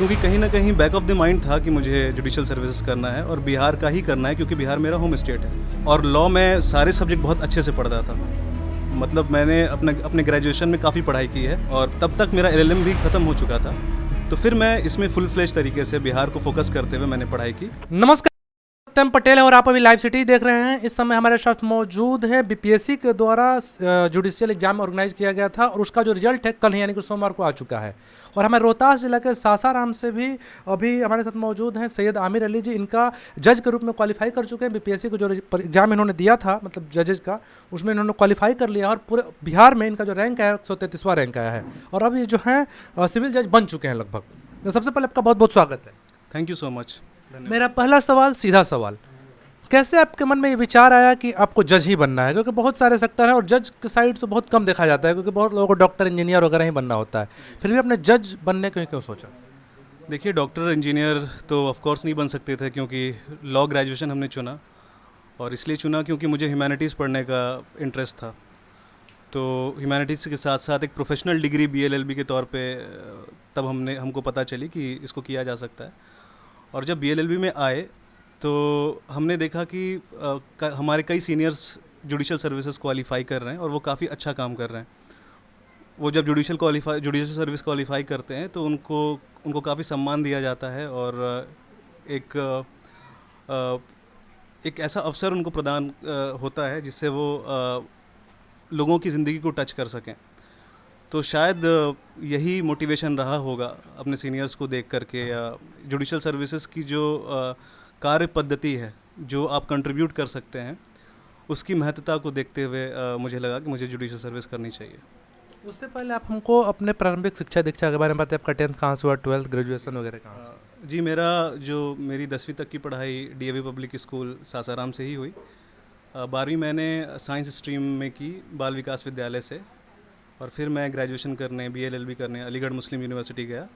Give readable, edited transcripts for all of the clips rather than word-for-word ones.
क्योंकि कहीं ना कहीं बैक ऑफ द माइंड था कि मुझे जुडिशल सर्विसेज करना है और बिहार का ही करना है, क्योंकि बिहार मेरा होम स्टेट है। और लॉ में सारे सब्जेक्ट बहुत अच्छे से पढ़ता था। मतलब मैंने अपने ग्रेजुएशन में काफ़ी पढ़ाई की है और तब तक मेरा एलएलएम भी ख़त्म हो चुका था। तो फिर मैं इसमें फुल फ्लेज तरीके से बिहार को फोकस करते हुए मैंने पढ़ाई की। नमस्कार, सत्यम पटेल है और आप अभी लाइव सिटी देख रहे हैं। इस समय हमारे साथ मौजूद है बीपीएससी के द्वारा जुडिशियल एग्जाम ऑर्गेनाइज किया गया था और उसका जो रिजल्ट है कल यानी कि सोमवार को आ चुका है। और हमारे रोहतास जिला के सासाराम से भी अभी हमारे साथ मौजूद हैं सैयद आमिर अली जी। इनका जज के रूप में क्वालिफाई कर चुके हैं। बीपीएससी को जो एग्जाम इन्होंने दिया था, मतलब जजेज का, उसमें इन्होंने क्वालिफाई कर लिया और पूरे बिहार में इनका जो रैंक है 133वां रैंक आया है और अब ये जो है सिविल जज बन चुके हैं लगभग। तो सबसे पहले आपका बहुत बहुत स्वागत है। Thank you so much. मेरा पहला सवाल, सीधा सवाल, कैसे आपके मन में ये विचार आया कि आपको जज ही बनना है? क्योंकि बहुत सारे सेक्टर हैं और जज के साइड तो बहुत कम देखा जाता है, क्योंकि बहुत लोगों को डॉक्टर इंजीनियर वगैरह ही बनना होता है। फिर भी आपने जज बनने के क्यों सोचा? देखिए, डॉक्टर इंजीनियर तो ऑफ कोर्स नहीं बन सकते थे, क्योंकि लॉ ग्रेजुएशन हमने चुना और इसलिए चुना क्योंकि मुझे ह्यूमैनिटीज़ पढ़ने का इंटरेस्ट था। तो ह्यूमैनिटीज़ के साथ साथ एक प्रोफेशनल डिग्री बीएलएलबी के तौर पे तब हमको पता चली कि इसको किया जा सकता है। और जब बीएलएलबी में आए तो हमने देखा कि हमारे कई सीनियर्स जुडिशल सर्विसेज क्वालिफाई कर रहे हैं और वो काफ़ी अच्छा काम कर रहे हैं। वो जब जुडिशल सर्विस क्वालिफाई करते हैं तो उनको काफ़ी सम्मान दिया जाता है और एक ऐसा अवसर उनको प्रदान होता है जिससे वो लोगों की ज़िंदगी को टच कर सकें। तो शायद यही मोटिवेशन रहा होगा अपने सीनियर्स को देख करके, या जुडिशल सर्विसेज की जो कार्य पद्धति है, जो आप कंट्रीब्यूट कर सकते हैं, उसकी महत्वता को देखते हुए मुझे लगा कि मुझे जुडिशल सर्विस करनी चाहिए। उससे पहले आप हमको अपने प्रारंभिक शिक्षा दीक्षा के बारे में बताएं। आपका 10th कहाँ से हुआ, 12th ग्रेजुएशन वगैरह कहाँ से? जी, मेरी 10वीं तक की पढ़ाई डीएवी पब्लिक स्कूल सासाराम से ही हुई। 12वीं मैंने साइंस स्ट्रीम में की बाल विकास विद्यालय से, और फिर मैं ग्रेजुएशन करने बीएलएलबी करने अलीगढ़ मुस्लिम यूनिवर्सिटी गया।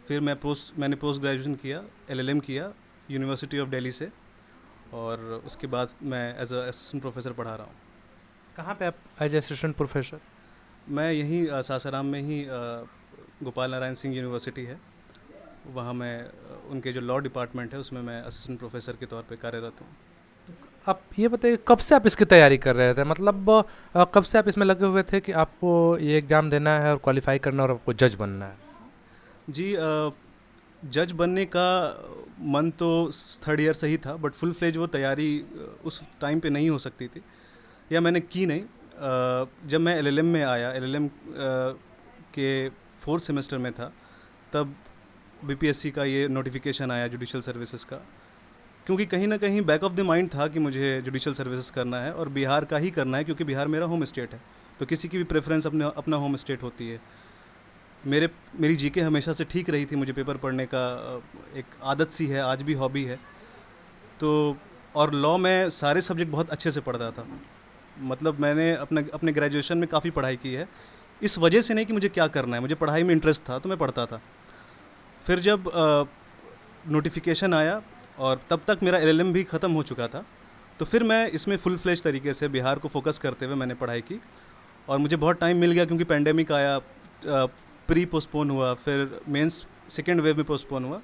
फिर मैंने पोस्ट ग्रेजुएशन किया, एलएलएम किया यूनिवर्सिटी ऑफ दिल्ली से, और उसके बाद मैं एज असिस्टेंट प्रोफेसर पढ़ा रहा हूँ। कहाँ पे आप एज असिस्टेंट प्रोफेसर? मैं यहीं सासाराम में ही गोपाल नारायण सिंह यूनिवर्सिटी है, वहाँ मैं उनके जो लॉ डिपार्टमेंट है उसमें मैं असिस्टेंट प्रोफेसर के तौर पे कार्यरत हूँ। आप ये बताइए, कब से आप इसकी तैयारी कर रहे थे? मतलब कब से आप इसमें लगे हुए थे कि आपको ये एग्ज़ाम देना है और क्वालिफाई करना और आपको जज बनना है? जी, जज बनने का मन तो 3rd ईयर से ही था, बट फुल फ्लेज वो तैयारी उस टाइम पे नहीं हो सकती थी, या मैंने की नहीं। जब मैं एलएलएम में आया, एलएलएम के 4th सेमेस्टर में था, तब बीपीएससी का ये नोटिफिकेशन आया जुडिशल सर्विसेज का। क्योंकि कहीं ना कहीं बैक ऑफ द माइंड था कि मुझे जुडिशल सर्विसेज करना है और बिहार का ही करना है, क्योंकि बिहार मेरा होम स्टेट है। तो किसी की भी प्रेफरेंस अपना होम स्टेट होती है। मेरी जीके हमेशा से ठीक रही थी, मुझे पेपर पढ़ने का एक आदत सी है, आज भी हॉबी है। तो और लॉ में सारे सब्जेक्ट बहुत अच्छे से पढ़ता था। मतलब मैंने अपने ग्रेजुएशन में काफ़ी पढ़ाई की है, इस वजह से नहीं कि मुझे क्या करना है, मुझे पढ़ाई में इंटरेस्ट था तो मैं पढ़ता था। फिर जब नोटिफिकेशन आया और तब तक मेरा एलएलएम भी ख़त्म हो चुका था, तो फिर मैं इसमें फुल फ्लेज तरीके से बिहार को फोकस करते हुए मैंने पढ़ाई की। और मुझे बहुत टाइम मिल गया, क्योंकि पेंडेमिक आया, प्री पोस्टपोन हुआ, फिर मेंस सेकेंड वेव में पोस्टपोन हुआ,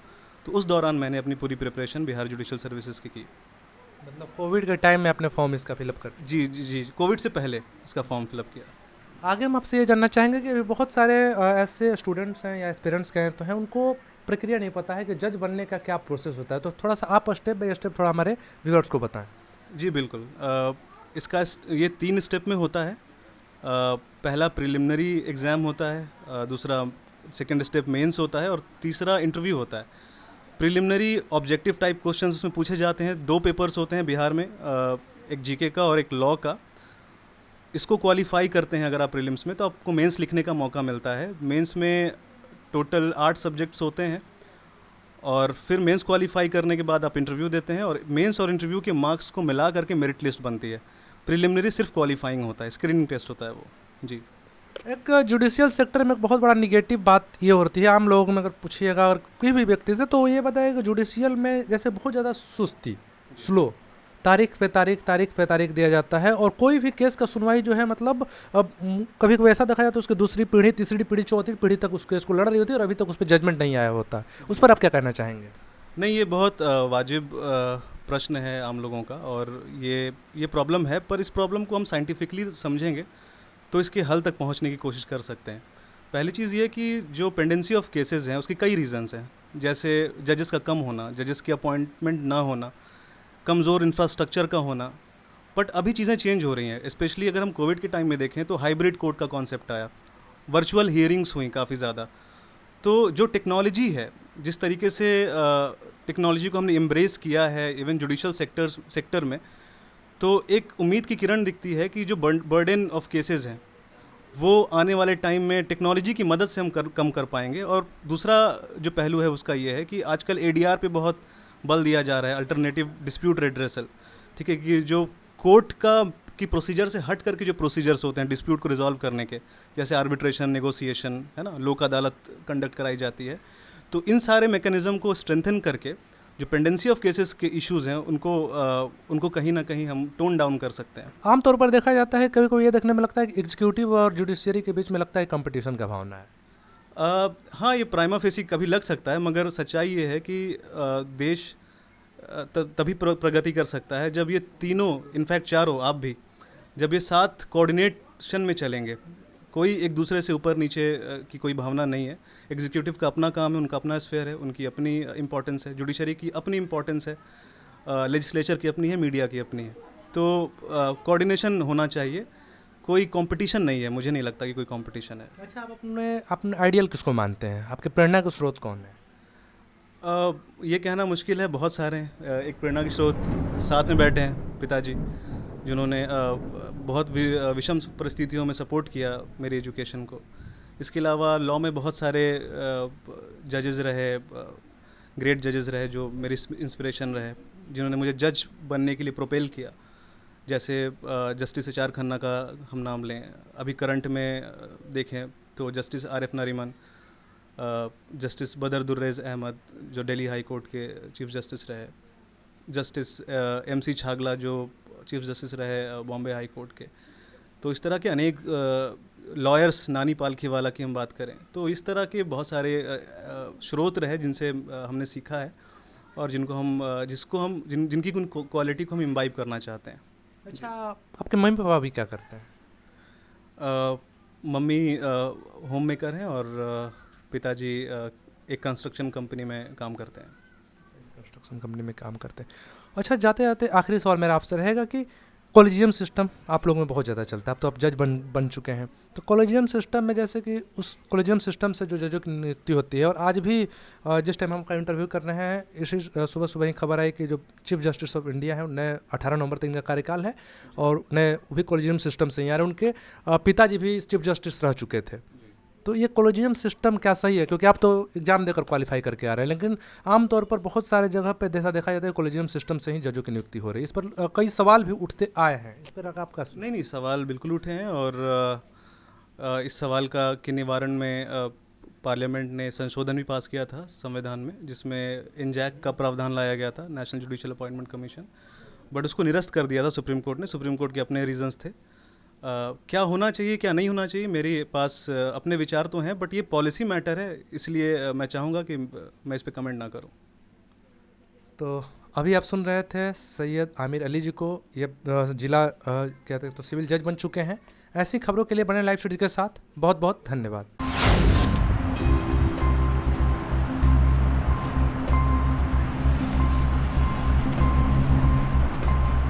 तो उस दौरान मैंने अपनी पूरी प्रिपरेशन बिहार जुडिशल सर्विसेज की। मतलब कोविड के टाइम में आपने फॉर्म इसका फिलअप कर? जी जी जी, कोविड से पहले इसका फॉर्म फिलअप किया। आगे हम आपसे ये जानना चाहेंगे कि बहुत सारे ऐसे स्टूडेंट्स हैं या एस्पिरेंट्स कहें तो हैं, उनको प्रक्रिया नहीं पता है कि जज बनने का क्या प्रोसेस होता है। तो थोड़ा सा आप स्टेप बाय स्टेप थोड़ा हमारे व्यूअर्स को बताएं। जी बिल्कुल। इसका ये 3 स्टेप में होता है। पहला प्रिलिमिनरी एग्ज़ाम होता है, दूसरा सेकंड स्टेप मेंस होता है, और तीसरा इंटरव्यू होता है। प्रिलिमिनरी ऑब्जेक्टिव टाइप क्वेश्चंस उसमें पूछे जाते हैं। 2 पेपर्स होते हैं बिहार में, एक जीके का और एक लॉ का। इसको क्वालिफाई करते हैं अगर आप प्रीलिम्स में, तो आपको मेंस लिखने का मौका मिलता है। मेंस में टोटल 8 सब्जेक्ट्स होते हैं, और फिर मेंस क्वालिफाई करने के बाद आप इंटरव्यू देते हैं, और मेंस और इंटरव्यू के मार्क्स को मिला करके मेरिट लिस्ट बनती है। प्रिलिमिनरी सिर्फ क्वालिफाइंग होता है, स्क्रीनिंग टेस्ट होता है वो। जी। एक जुडिशियल सेक्टर में एक बहुत बड़ा निगेटिव बात ये होती है, आम लोगों में अगर पूछिएगा अगर कोई भी व्यक्ति से, तो ये बताएगा कि जुडिशियल में जैसे बहुत ज़्यादा सुस्ती, स्लो, तारीख पे तारीख दिया जाता है, और कोई भी केस का सुनवाई जो है मतलब अब कभी कभी ऐसा देखा जाता है उसकी दूसरी पीढ़ी, तीसरी पीढ़ी, चौथी पीढ़ी तक उस केस को लड़ रही होती है और अभी तक उस पर जजमेंट नहीं आया होता। उस पर आप क्या कहना चाहेंगे? नहीं, ये बहुत वाजिब प्रश्न है आम लोगों का, और ये प्रॉब्लम है, पर इस प्रॉब्लम को हम साइंटिफिकली समझेंगे तो इसके हल तक पहुंचने की कोशिश कर सकते हैं। पहली चीज़ ये कि जो पेंडेंसी ऑफ केसेस हैं उसकी कई रीजंस हैं, जैसे जजेस का कम होना, जजेस की अपॉइंटमेंट ना होना, कमज़ोर इंफ्रास्ट्रक्चर का होना। बट अभी चीज़ें चेंज हो रही हैं, स्पेशली अगर हम कोविड के टाइम में देखें तो हाइब्रिड कोर्ट का कॉन्सेप्ट आया, वर्चुअल हियरिंग्स हुई काफ़ी ज़्यादा। तो जो टेक्नोलॉजी है, जिस तरीके से टेक्नोलॉजी को हमने एम्ब्रेस किया है इवन जुडिशल सेक्टर में, तो एक उम्मीद की किरण दिखती है कि जो बर्डन ऑफ केसेस हैं वो आने वाले टाइम में टेक्नोलॉजी की मदद से हम कम कर पाएंगे। और दूसरा जो पहलू है उसका ये है कि आजकल एडीआर पे बहुत बल दिया जा रहा है, अल्टरनेटिव डिस्प्यूट रेड्रेसल। ठीक है, कि जो कोर्ट की प्रोसीजर से हट करके जो प्रोसीजर्स होते हैं डिस्प्यूट को रिजॉल्व करने के, जैसे आर्बिट्रेशन, नेगोशिएशन, है ना, लोक अदालत कंडक्ट कराई जाती है, तो इन सारे मैकेनिज़्म को स्ट्रेंथन करके जो पेंडेंसी ऑफ केसेस के इश्यूज़ हैं उनको कहीं ना कहीं हम टोन डाउन कर सकते हैं। आमतौर पर देखा जाता है, कभी कभी ये देखने में लगता है कि एग्जीक्यूटिव और जुडिशियरी के बीच में लगता है कंपटीशन का भावना है। हाँ, ये प्राइमा फेसी कभी लग सकता है, मगर सच्चाई ये है कि देश तभी प्रगति कर सकता है जब ये तीनों, इनफैक्ट चारों, आप भी, जब ये साथ कोऑर्डिनेशन में चलेंगे। कोई एक दूसरे से ऊपर नीचे की कोई भावना नहीं है। एग्जीक्यूटिव का अपना काम है, उनका अपना स्फेयर है, उनकी अपनी इम्पोर्टेंस है, जुडिशरी की अपनी इम्पोर्टेंस है, लेजिस्लेचर की अपनी है, मीडिया की अपनी है। तो कोऑर्डिनेशन होना चाहिए, कोई कंपटीशन नहीं है, मुझे नहीं लगता कि कोई कंपटीशन है। अच्छा, आप अपने आइडियल किसको मानते हैं? आपके प्रेरणा का स्रोत कौन है? ये कहना मुश्किल है, बहुत सारे हैं। एक प्रेरणा के स्रोत साथ में बैठे हैं, पिताजी, जिन्होंने बहुत विषम परिस्थितियों में सपोर्ट किया मेरी एजुकेशन को। इसके अलावा लॉ में बहुत सारे जजेस रहे, ग्रेट जजेस रहे जो मेरी इंस्पिरेशन रहे, जिन्होंने मुझे जज बनने के लिए प्रोपेल किया। जैसे जस्टिस एच आर खन्ना का हम नाम लें, अभी करंट में देखें तो जस्टिस आरिफ नरीमन, जस्टिस बदर दुर्रेज़ अहमद जो दिल्ली हाई कोर्ट के चीफ जस्टिस रहे, जस्टिस MC छागला जो चीफ जस्टिस रहे बॉम्बे हाई कोर्ट के। तो इस तरह के अनेक लॉयर्स, नानी पालखीवाला की हम बात करें, तो इस तरह के बहुत सारे स्रोत रहे जिनसे हमने सीखा है, और जिनकी क्वालिटी को हम इम्बाइब करना चाहते हैं। अच्छा, आपके मम्मी पापा भी क्या करते हैं? मम्मी होम मेकर हैं और पिताजी एक कंस्ट्रक्शन कंपनी में काम करते हैं। कंस्ट्रक्शन कंपनी में काम करते हैं। अच्छा, जाते जाते आखिरी सवाल मेरा आपसे रहेगा कि कॉलेजियम सिस्टम आप लोगों में बहुत ज़्यादा चलता है, अब तो आप जज बन चुके हैं, तो कॉलेजियम सिस्टम में जैसे कि उस कॉलेजियम सिस्टम से जो जजों की नियुक्ति होती है, और आज भी जिस टाइम हम का इंटरव्यू कर रहे हैं, इसी सुबह ही खबर आई कि जो चीफ जस्टिस ऑफ इंडिया है उन्हें 18 नवंबर तक इनका कार्यकाल है, और उन्हें भी कॉलेजियम सिस्टम से, यानी उनके पिताजी भी चीफ जस्टिस रह चुके थे। तो ये कॉलेजियम सिस्टम क्या सही है? क्योंकि आप तो एग्जाम देकर क्वालिफाई करके आ रहे हैं, लेकिन आमतौर पर बहुत सारे जगह पे देखा जाता है कॉलेजियम सिस्टम से ही जजों की नियुक्ति हो रही है। इस पर कई सवाल भी उठते आए हैं, इस पर आपका? नहीं, सवाल बिल्कुल उठे हैं, और इस सवाल के निवारण में पार्लियामेंट ने संशोधन भी पास किया था संविधान में, जिसमें इंजैक का प्रावधान लाया गया था, national judicial appointment commission, but उसको निरस्त कर दिया था सुप्रीम कोर्ट ने। सुप्रीम कोर्ट के अपने रीजंस थे। क्या होना चाहिए, क्या नहीं होना चाहिए, मेरे पास अपने विचार तो हैं, बट ये पॉलिसी मैटर है, इसलिए मैं चाहूँगा कि मैं इस पर कमेंट ना करूँ। तो अभी आप सुन रहे थे सैयद आमिर अली जी को, ये जिला कहते हैं तो सिविल जज बन चुके हैं। ऐसी खबरों के लिए बने लाइव स्टडी के साथ बहुत बहुत धन्यवाद।